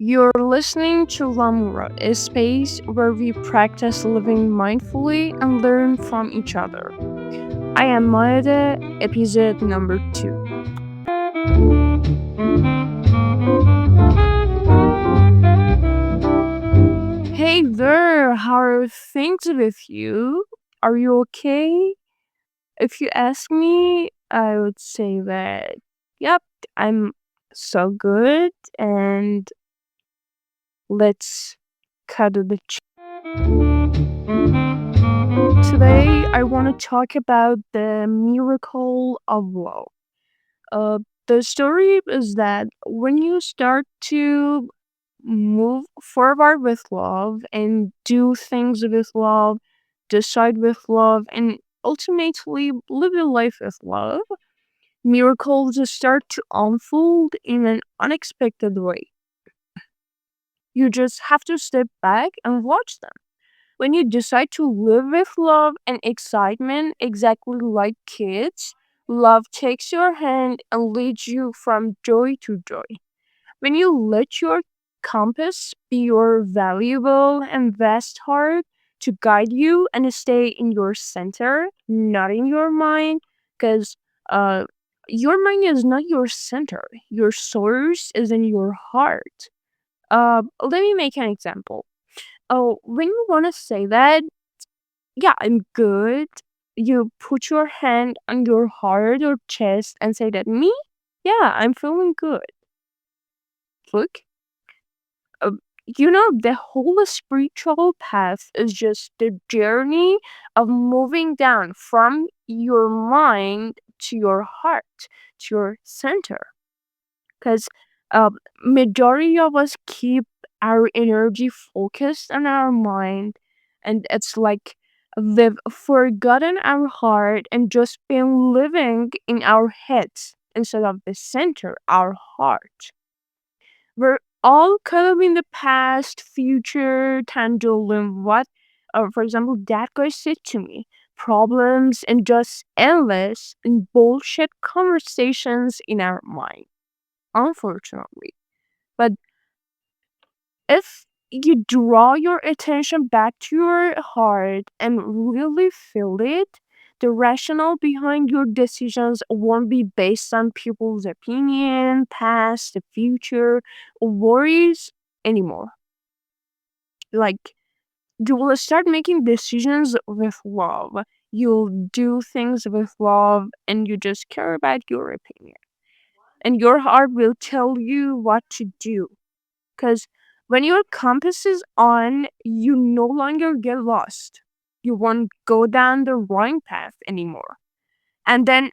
You're listening to Lumora, a space where we practice living mindfully and learn from each other. I am Maeda, episode number 2. Hey there, how are things with you? Are you okay? If you ask me, I would say that, yep, I'm so good, and let's cut the Today, I want to talk about the miracle of love. Uh, the story is that when you start to move forward with love and do things with love, decide with love, and ultimately live your life with love, miracles just start to unfold in an unexpected way. You just have to step back and watch them. When you decide to live with love and excitement, exactly like kids, love takes your hand and leads you from joy to joy. When you let your compass be your valuable and vast heart to guide you and stay in your center, not in your mind, because uh, your mind is not your center. Your source is in your heart. Let me make an example. Oh, when you want to say that, yeah, I'm good, you put your hand on your heart or chest and say that, me? Yeah, I'm feeling good. Look, uh, the whole spiritual path is just the journey of moving down from your mind to your heart, to your center. Because majority of us keep our energy focused on our mind, and it's like they've forgotten our heart and just been living in our heads instead of the center, our heart. We're all caught up in the past, future, tangible, and what, for example, that guy said to me, problems and just endless and bullshit conversations in our mind, unfortunately. But if you draw your attention back to your heart and really feel it, the rationale behind your decisions won't be based on people's opinion, past, the future, or worries anymore. Like, you will start making decisions with love. You'll do things with love, and you just care about your opinion. And your heart will tell you what to do. Because when your compass is on, you no longer get lost. You won't go down the wrong path anymore. And then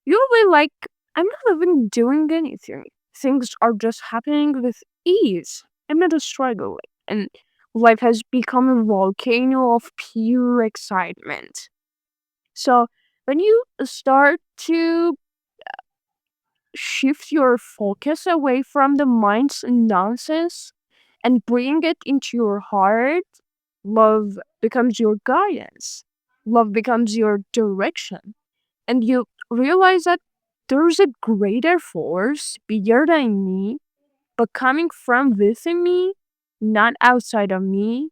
you'll be like, I'm not even doing anything. Things are just happening with ease. I'm not struggling. And life has become a volcano of pure excitement. So when you start to shift your focus away from the mind's nonsense and bring it into your heart, love becomes your guidance. Love becomes your direction. And you realize that there's a greater force bigger than me, but coming from within me, not outside of me.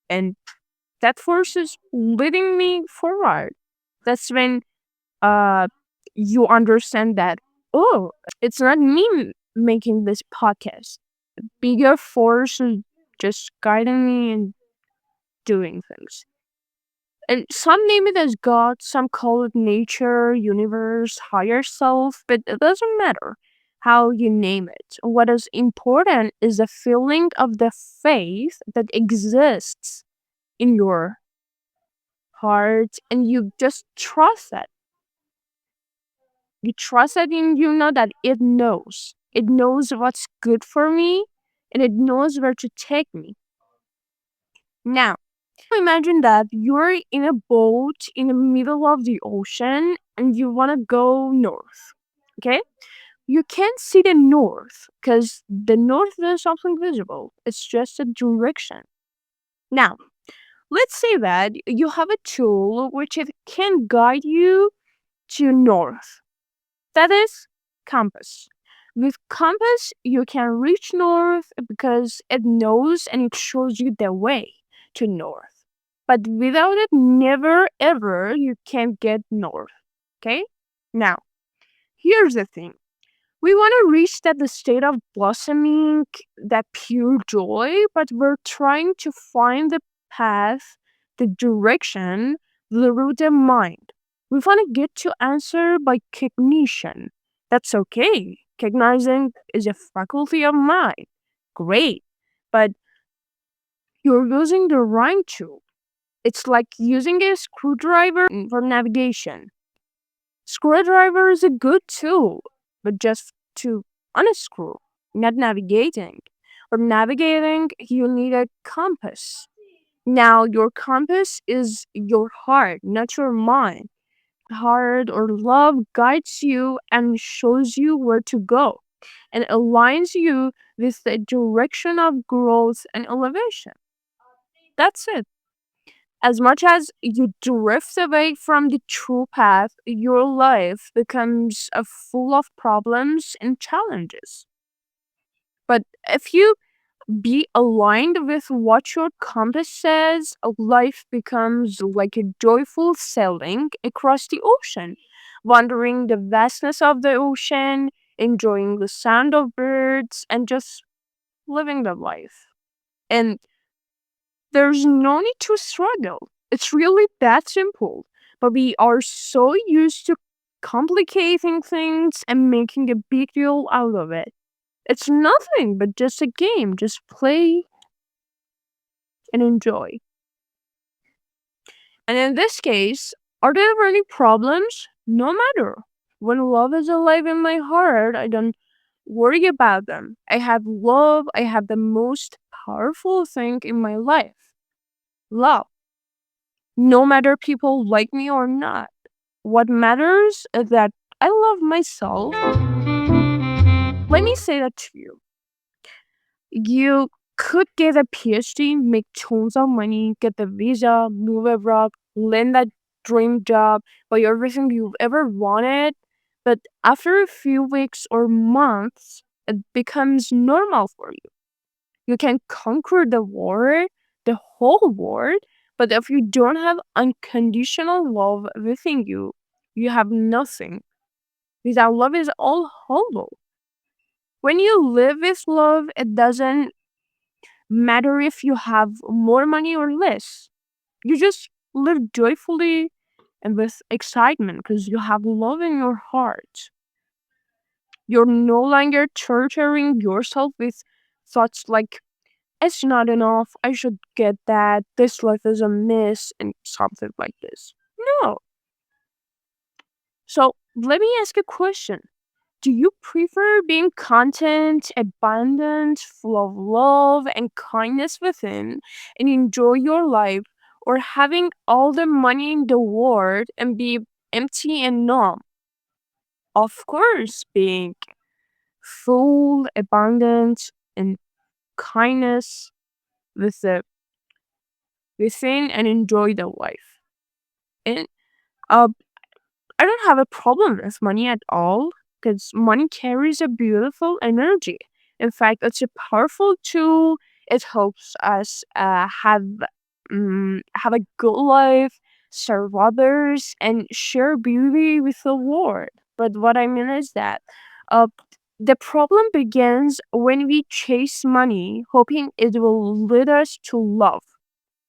And that force is leading me forward. That's when uh you understand that, oh, it's not me making this podcast. Bigger force is just guiding me and doing things. And some name it as God, some call it nature, universe, higher self, but it doesn't matter how you name it. What is important is the feeling of the faith that exists in your heart, and you just trust that. You trust that, and you know that it knows. It knows what's good for me, and it knows where to take me. Now, imagine that you're in a boat in the middle of the ocean and you want to go north. Okay? You can't see the north because the north is something visible. It's just a direction. Now, let's say that you have a tool which it can guide you to north. That is compass. With compass, you can reach north because it knows and it shows you the way to north. But without it, never ever you can get north. Okay? Now, here's the thing. We want to reach that the state of blossoming, that pure joy, but we're trying to find the path, the direction, through the mind. We want to get to answer by cognition. That's okay. Cognizing is a faculty of mind. Great. But you're using the wrong tool. It's like using a screwdriver for navigation. Screwdriver is a good tool, but just to unscrew, not navigating. For navigating, you need a compass. Now, your compass is your heart, not your mind. Heart or love guides you and shows you where to go and aligns you with the direction of growth and elevation. That's it. As much as you drift away from the true path, your life becomes full of problems and challenges. But if you be aligned with what your compass says, life becomes like a joyful sailing across the ocean, wandering the vastness of the ocean, enjoying the sound of birds, and just living the life. And there's no need to struggle. It's really that simple. But we are so used to complicating things and making a big deal out of it. It's nothing but just a game. Just play and enjoy. And in this case, are there any problems? No matter. When love is alive in my heart, I don't worry about them. I have love. I have the most powerful thing in my life, love. No matter people like me or not. What matters is that I love myself. Let me say that to you. You could get a PhD, make tons of money, get the visa, move abroad, land that dream job, buy everything you've ever wanted. But after a few weeks or months, it becomes normal for you. You can conquer the world, the whole world, but if you don't have unconditional love within you, you have nothing. Without love is all hollow. When you live with love, it doesn't matter if you have more money or less. You just live joyfully and with excitement because you have love in your heart. You're no longer torturing yourself with thoughts like, it's not enough, I should get that, this life is a miss, and something like this. No. So let me ask a question. Do you prefer being content, abundant, full of love and kindness within, and enjoy your life, or having all the money in the world and be empty and numb? Of course, being full, abundant, and kindness with the within and enjoy the life. And uh, I don't have a problem with money at all because money carries a beautiful energy. In fact, it's a powerful tool. It helps us have a good life, serve others, and share beauty with the world. But what I mean is that uh, the problem begins when we chase money, hoping it will lead us to love,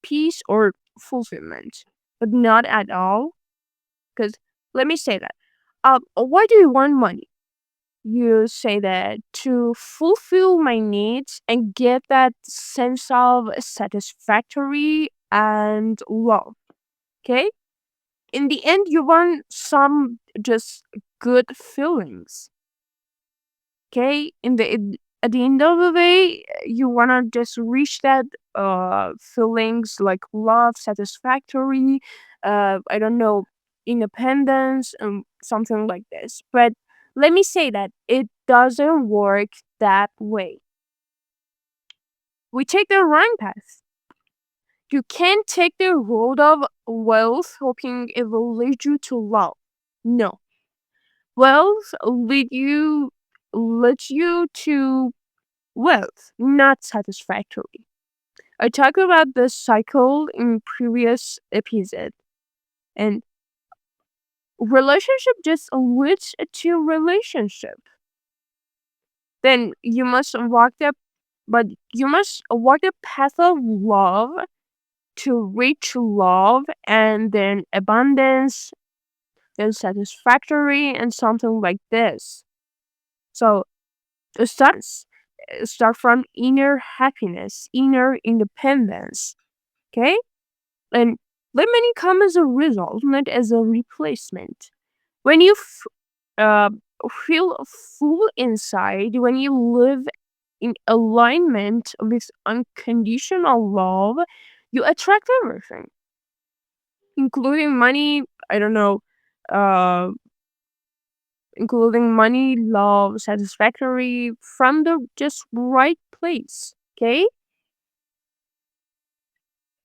peace, or fulfillment, but not at all. Because let me say that. Why do you want money? You say that to fulfill my needs and get that sense of satisfactory and love. Okay? In the end, you want some just good feelings. Okay? At the end of the day, you wanna just reach that feelings like love, satisfactory, I don't know, independence, something like this. But let me say that it doesn't work that way. We take the wrong path. You can't take the road of wealth hoping it will lead you to love. No. Wealth lead you leads you to wealth, not satisfactory. I talked about this cycle in previous episode, and relationship just leads to relationship. Then you must walk the path of love to reach love, and then abundance, then satisfactory, and something like this. So start from inner happiness, inner independence. Okay, and let money come as a result, not as a replacement. When you uh, feel full inside, when you live in alignment with unconditional love, you attract everything, including money. I don't know, uh, including money, love, satisfactory from the just right place. Okay,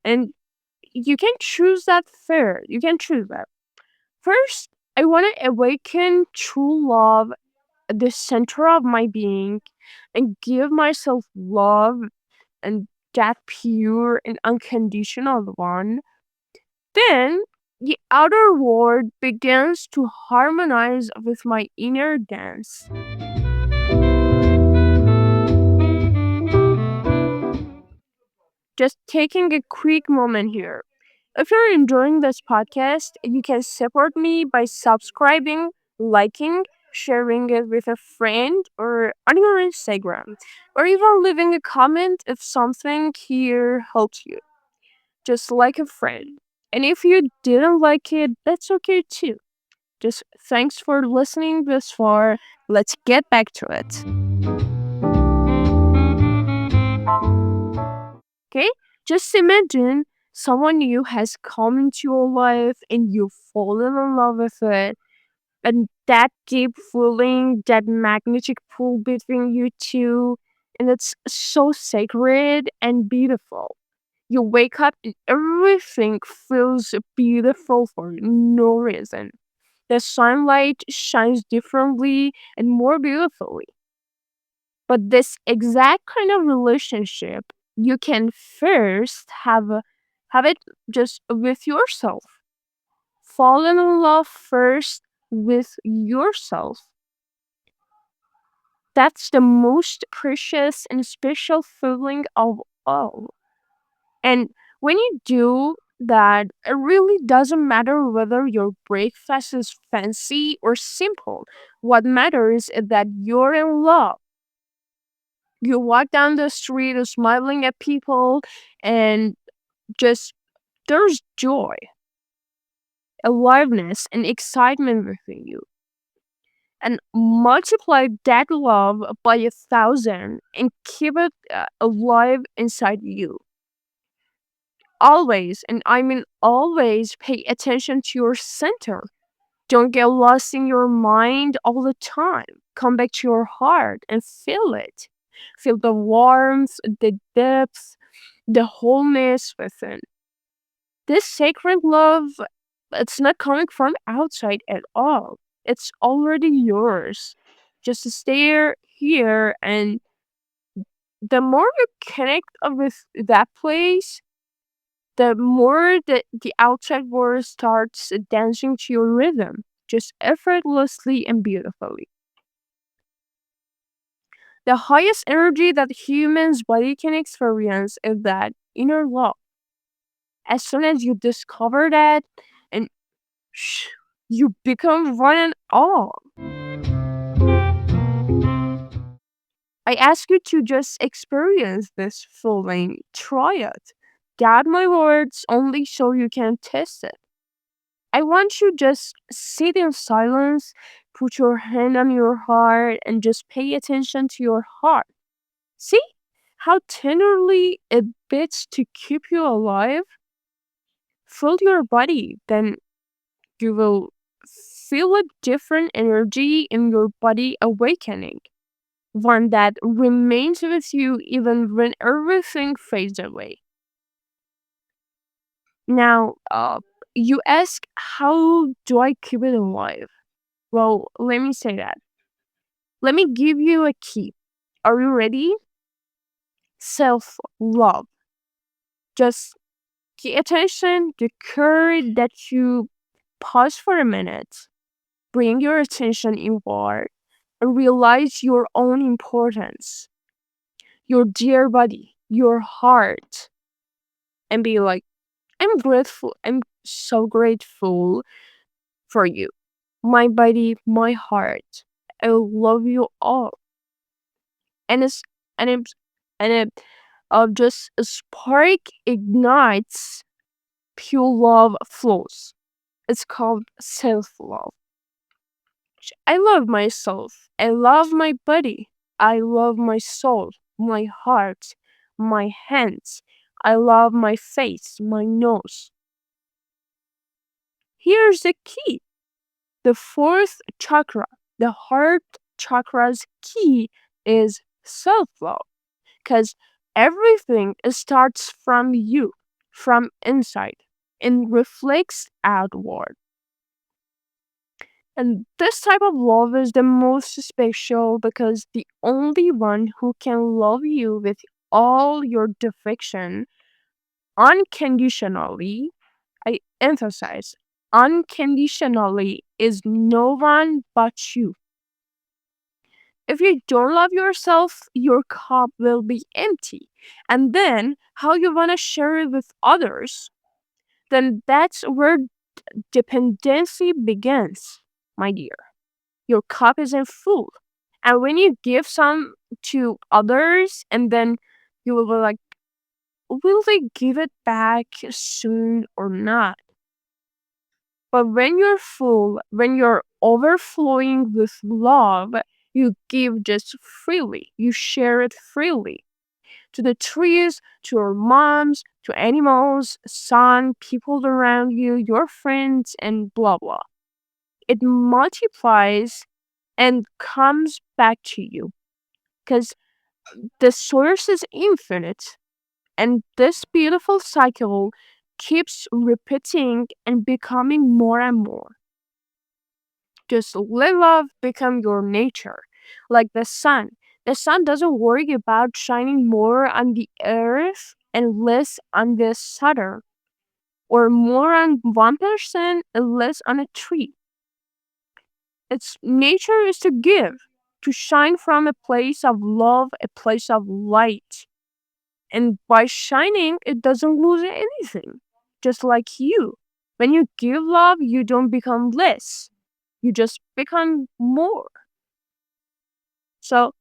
and you can choose that fair. You can choose that. First, I want to awaken true love at the center of my being and give myself love, and that pure and unconditional one. Then the outer world begins to harmonize with my inner dance. Just taking a quick moment here. If you're enjoying this podcast, you can support me by subscribing, liking, sharing it with a friend or on your Instagram, or even leaving a comment if something here helps you, just like a friend. And if you didn't like it, that's okay too. Just thanks for listening this far. Let's get back to it. Okay? Just imagine someone new has come into your life and you've fallen in love with it. And that deep feeling, that magnetic pull between you two, and it's so sacred and beautiful. You wake up and everything feels beautiful for no reason. The sunlight shines differently and more beautifully. But this exact kind of relationship, you can first have it just with yourself. Fall in love first with yourself. That's the most precious and special feeling of all. And when you do that, it really doesn't matter whether your breakfast is fancy or simple. What matters is that you're in love. You walk down the street smiling at people, and just there's joy, aliveness, and excitement within you. And multiply that love by 1,000 and keep it alive inside you. Always, and I mean always, pay attention to your center. Don't get lost in your mind all the time. Come back to your heart and feel it. Feel the warmth, the depth, the wholeness within. This sacred love, it's not coming from outside at all. It's already yours. Just stay here, and the more you connect with that place, the more the outside world starts dancing to your rhythm, just effortlessly and beautifully. The highest energy that humans' body can experience is that inner love. As soon as you discover that, and sh- you become one and all. I ask you to just experience this feeling. Try it. Doubt my words only so you can test it. I want you just sit in silence, put your hand on your heart, and just pay attention to your heart. See how tenderly it beats to keep you alive? Feel your body, then you will feel a different energy in your body awakening. One that remains with you even when everything fades away. Now, you ask, how do I keep it alive? Well, let me say that. Let me give you a key. Are you ready? Self love. Just pay attention to courage that you pause for a minute, bring your attention inward, and realize your own importance, your dear body, your heart, and be like, I'm grateful. I'm so grateful for you. My body, my heart. I love you all. And it's and it and it just a spark ignites, pure love flows. It's called self love. I love myself. I love my body. I love my soul, my heart, my hands. I love my face, my nose. Here's the key. The fourth chakra, the heart chakra's key is self love. Because everything starts from you, from inside, and reflects outward. And this type of love is the most special because the only one who can love you with all your defection unconditionally, I emphasize, unconditionally, is no one but you. If you don't love yourself, your cup will be empty. And then, how you want to share it with others, then that's where dependency begins, my dear. Your cup isn't full. And when you give some to others, and then you will be like, will they give it back soon or not? But when you're full, when you're overflowing with love, you give just freely. You share it freely to the trees, to your moms, to animals, sun, people around you, your friends, and blah blah. It multiplies and comes back to you because the source is infinite, and this beautiful cycle keeps repeating and becoming more and more. Just let love become your nature. Like the sun. The sun doesn't worry about shining more on the earth and less on the Saturn, or more on one person and less on a tree. Its nature is to give, to shine from a place of love, a place of light. And by shining, it doesn't lose anything. Just like you. When you give love, you don't become less. You just become more. So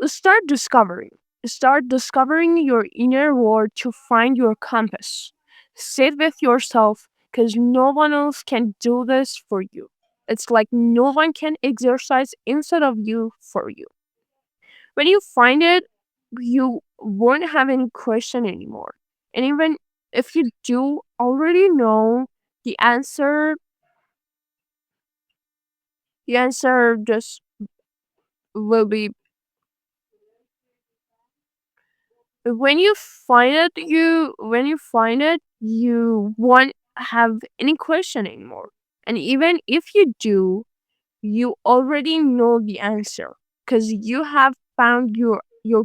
start discovering. Start discovering your inner world to find your compass. Sit with yourself because no one else can do this for you. It's like no one can exercise inside of you for you. When you find it, you won't have any question anymore. And even if you do already know the answer, the answer just will be when you find it, you won't have any question anymore. And even if you do, you already know the answer because you have found your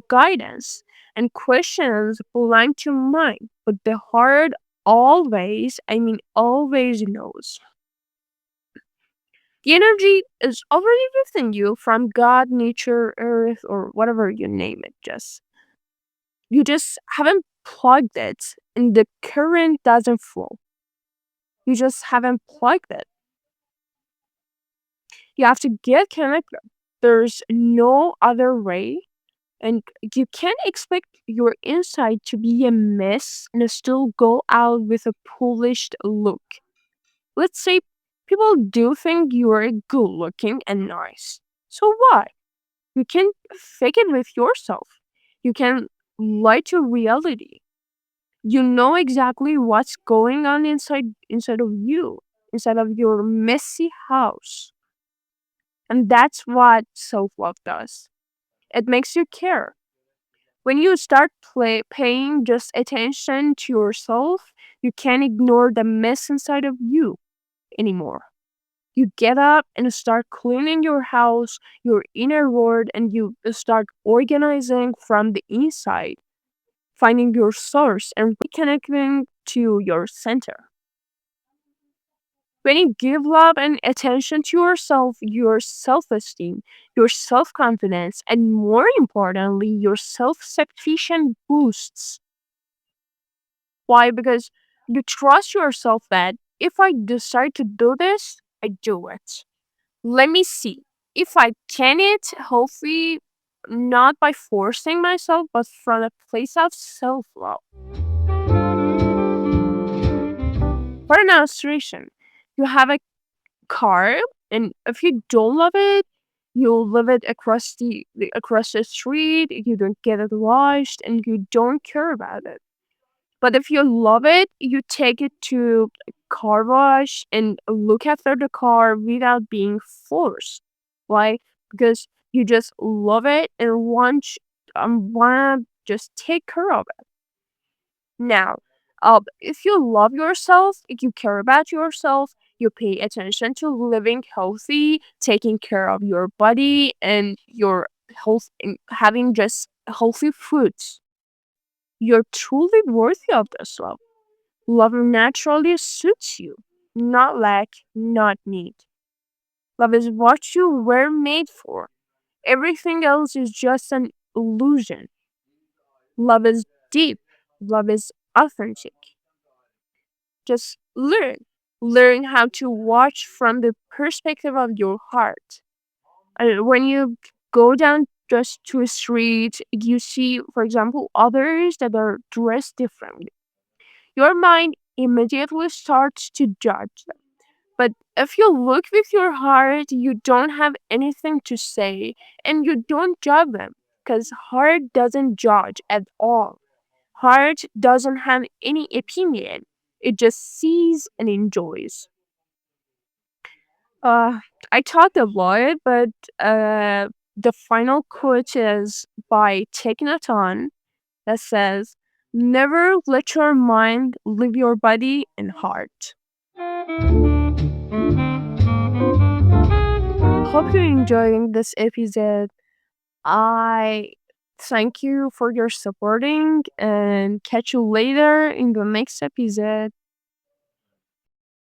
guidance, and questions belong to mind, but the heart always, I mean always knows. The energy is already within you from God, nature, earth, or whatever you name it. Just you just haven't plugged it, and the current doesn't flow. You just haven't plugged it. You have to get connected. There's no other way. And you can't expect your inside to be a mess and still go out with a polished look. Let's say people do think you're good looking and nice. So what? You can fake it with yourself. You can lie to reality. You know exactly what's going on inside of you, inside of your messy house. And that's what self-love does. It makes you care. When you start paying just attention to yourself, you can't ignore the mess inside of you anymore. You get up and start cleaning your house, your inner world, and you start organizing from the inside, finding your source and reconnecting to your center. When you give love and attention to yourself, your self esteem, your self confidence, and more importantly, your self sufficient boosts. Why? Because you trust yourself that if I decide to do this, I do it. Let me see. If I can it healthy, not by forcing myself, but from a place of self love. For an illustration, you have a car, and if you don't love it, you'll leave it across the street. You don't get it washed, and you don't care about it. But if you love it, you take it to a car wash and look after the car without being forced. Why? Because you just love it and wanna just take care of it. Now, if you love yourself, if you care about yourself, you pay attention to living healthy, taking care of your body and your health, and having just healthy foods. You're truly worthy of this love. Love naturally suits you, not lack, not need. Love is what you were made for. Everything else is just an illusion. Love is deep. Love is authentic. Just learn. Learn how to watch from the perspective of your heart. And when you go down just to a street, you see, for example, others that are dressed differently. Your mind immediately starts to judge them. But if you look with your heart, you don't have anything to say and you don't judge them because heart doesn't judge at all. Heart doesn't have any opinion. It just sees and enjoys. Uh, I talked a lot, but the final quote is by Technoton that says, "Never let your mind leave your body and heart." Hope you're enjoying this episode. I thank you for your supporting and catch you later in the next episode.